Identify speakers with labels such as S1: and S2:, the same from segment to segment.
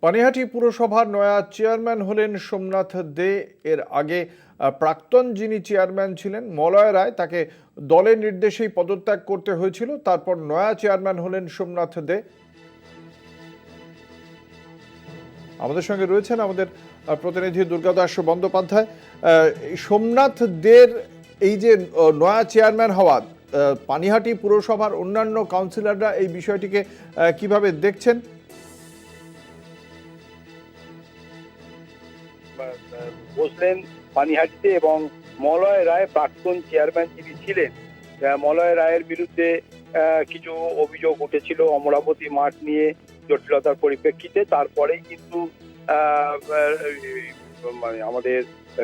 S1: পানিহাটি পুরসভার নয়া চেয়ারম্যান হলেন সোমনাথ দে। এর আগে প্রাক্তন যিনি চেয়ারম্যান ছিলেন মলয় রায়, তাকে দলের নির্দেশেই পদত্যাগ করতে হয়েছিল। তারপর নয়া চেয়ারম্যান হলেন সোমনাথ দে। আমাদের সঙ্গে রয়েছেন আমাদের প্রতিনিধি দুর্গাদাস বন্দ্যোপাধ্যায়। সোমনাথ দের এই যে নয়া চেয়ারম্যান হওয়া, পানিহাটি পুরসভার অন্যান্য কাউন্সিলররা এই বিষয়টিকে কিভাবে দেখছেন?
S2: বসলেন পানিহাটিতে এবং মলয় রায় প্রাক্তন চেয়ারম্যান যিনি ছিলেন, মলয় রায়ের বিরুদ্ধে কিছু অভিযোগ উঠেছিল অমরাবতী মাঠ নিয়ে জটিলতার পরিপ্রেক্ষিতে। তারপরেই কিন্তু মানে আমাদের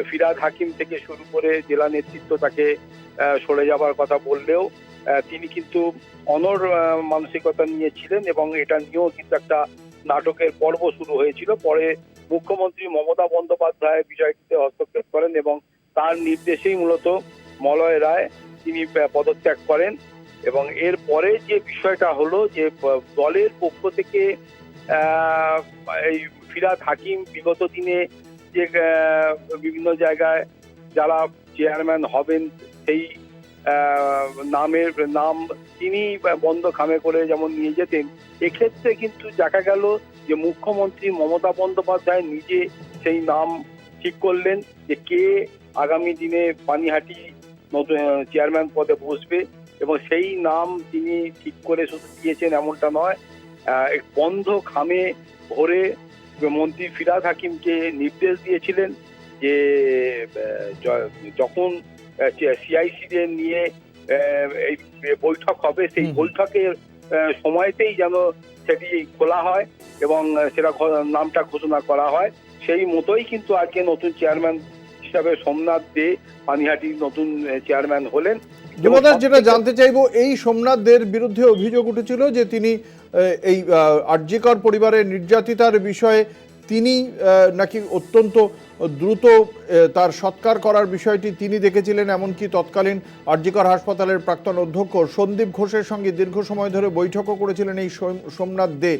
S2: ফিরহাদ হাকিম থেকে শুরু করে জেলা নেতৃত্ব তাকে সরে যাবার কথা বললেও তিনি কিন্তু অনড় মানসিকতা নিয়েছিলেন এবং এটা নিয়েও কিন্তু একটা নাটকের পর্ব শুরু হয়েছিল। পরে মুখ্যমন্ত্রী মমতা বন্দ্যোপাধ্যায় বিষয়টিতে হস্তক্ষেপ করেন এবং তার নির্দেশেই মূলত মলয় রায় তিনি পদত্যাগ করেন। এবং এর পরে যে বিষয়টা হলো যে দলের পক্ষ থেকে এই ফিরহাদ হাকিম বিগত দিনে যে বিভিন্ন জায়গায় যারা চেয়ারম্যান হবেন সেই নাম তিনি বন্ধ খামে করে যেমন নিয়ে যেতেন, এক্ষেত্রে কিন্তু দেখা গেল যে মুখ্যমন্ত্রী মমতা বন্দ্যোপাধ্যায় নিজে সেই নাম ঠিক করলেন যে কে আগামী দিনে পানিহাটি নতুন চেয়ারম্যান পদে বসবে। এবং সেই নাম তিনি ঠিক করে শুধু দিয়েছেন এমনটা নয়, বন্ধ খামে ভরে মন্ত্রী ফিরহাদ হাকিমকে নির্দেশ দিয়েছিলেন যে যখন সিআইসিদের নিয়ে এই বৈঠক হবে সেই বৈঠকের সময়তেই যেন সেটি খোলা হয় এবং সেটা নামটা ঘোষণা করা হয়। সেই মতোই কিন্তু আজকে নতুন চেয়ারম্যান হিসাবে সোমনাথ দে পানিহাটির নতুন চেয়ারম্যান হলেন।
S1: যেটা জানতে চাইবো, এই সোমনাথ দের বিরুদ্ধে অভিযোগ উঠেছিল যে তিনি এই আরজিকর পরিবারের নির্যাতিতার বিষয়ে তিনি নাকি অত্যন্ত দ্রুত তার সৎকার করার বিষয়টি তিনি দেখেছিলেন। এমনকি তৎকালীন আরজিকর হাসপাতালের প্রাক্তন অধ্যক্ষ সন্দীপ ঘোষের সঙ্গে দীর্ঘ সময় ধরে বৈঠকও করেছিলেন এই সোমনাথ দে।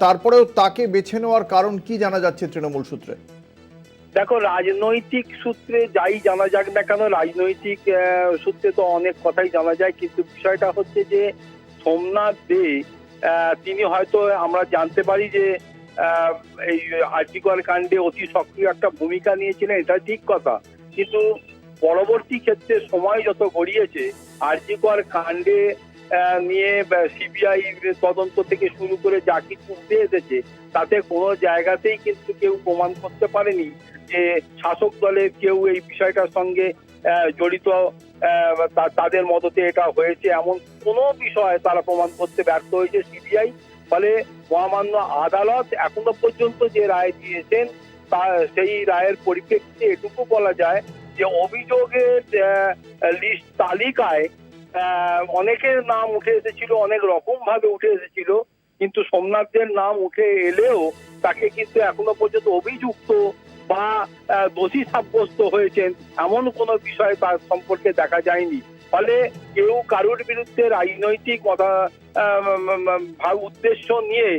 S1: তারপরেও তাকে বেছে নেওয়ার কারণ কি জানা যাচ্ছে তৃণমূল সূত্রে?
S2: দেখো, রাজনৈতিক সূত্রে যাই জানা যাক না কেন, রাজনৈতিক সূত্রে তো অনেক কথাই জানা যায়, কিন্তু বিষয়টা হচ্ছে যে সোমনাথ দে তিনি হয়তো আমরা জানতে পারি যে এই আরজিকর কাণ্ডে অতি সক্রিয় একটা ভূমিকা নিয়েছিলেন, এটা ঠিক কথা। কিন্তু পরবর্তী ক্ষেত্রে সময় যত গড়িয়েছে আরজিকর কাণ্ডে নিয়ে সিবিআই তদন্ত থেকে শুরু করে যা কিছু উঠে এসেছে তাতে কোনো জায়গাতেই কিন্তু কেউ প্রমাণ করতে পারেনি যে শাসক দলের কেউ এই বিষয়টার সঙ্গে জড়িত, তাদের মদতে এটা হয়েছে এমন কোনো বিষয় তারা প্রমাণ করতে ব্যর্থ হয়েছে সিবিআই। ফলে মহামান্য আদালত এখনো পর্যন্ত যে রায় দিয়েছেন তা সেই রায়ের পরিপ্রেক্ষিতে এটুকু বলা যায় যে অভিযোগের লিস্ট তালিকায় অনেকের নাম উঠে এসেছিল, অনেক রকম ভাবে উঠে এসেছিল, কিন্তু সোমনাথদের নাম উঠে এলেও তাকে কিন্তু এখনো পর্যন্ত অভিযুক্ত বা দোষী সাব্যস্ত হয়েছেন এমন কোনো বিষয় তার সম্পর্কে দেখা যায়নি। ফলে কেউ কারোর বিরুদ্ধে রাজনৈতিক উদ্দেশ্য নিয়ে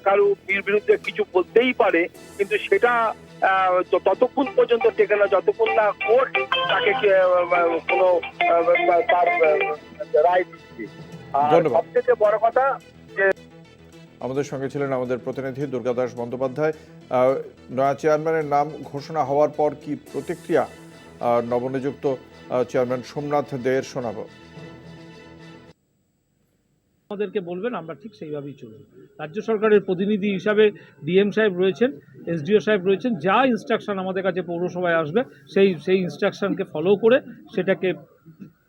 S2: কারো বিরুদ্ধে কিছু বলতেই পারে, কিন্তু সেটা ততক্ষণ পর্যন্ত টেকে না যতক্ষণ না কোর্ট তাকে কোনো তার রায় দিচ্ছে। আর সবথেকে বড় কথা যে
S1: আমাদের সঙ্গে ছিলেন আমাদের প্রতিনিধি দুর্গাদাস বন্দ্যোপাধ্যায়। নয়া চেয়ারম্যানের নাম ঘোষণা হওয়ার পর কি প্রতিক্রিয়া নবনিযুক্ত চেয়ারম্যান সোমনাথ দের শোনাবো।
S3: আমাদেরকে বলবেন, আমরা ঠিক সেইভাবেই চলব। রাজ্য সরকারের প্রতিনিধি হিসাবে ডিএম সাহেব রয়েছেন, এসডিও সাহেব রয়েছেন, যা ইনস্ট্রাকশন আমাদের কাছে পৌরসভায় আসবে সেই ইনস্ট্রাকশনকে ফলো করে সেটাকে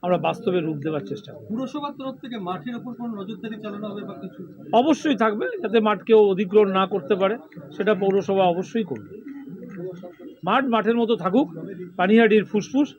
S3: আমরা বাস্তবে রূপ দেওয়ার চেষ্টা করব।
S4: পুরসভার তরফ থেকে মাঠের উপর কোনো নজরদারি চালানো হবে বা কিছু?
S3: অবশ্যই থাকবে, যাতে মাঠ কেউ অধিগ্রহণ না করতে পারে সেটা পৌরসভা অবশ্যই করবে। মাঠের মতো থাকুক, পানিহাটির ফুসফুস।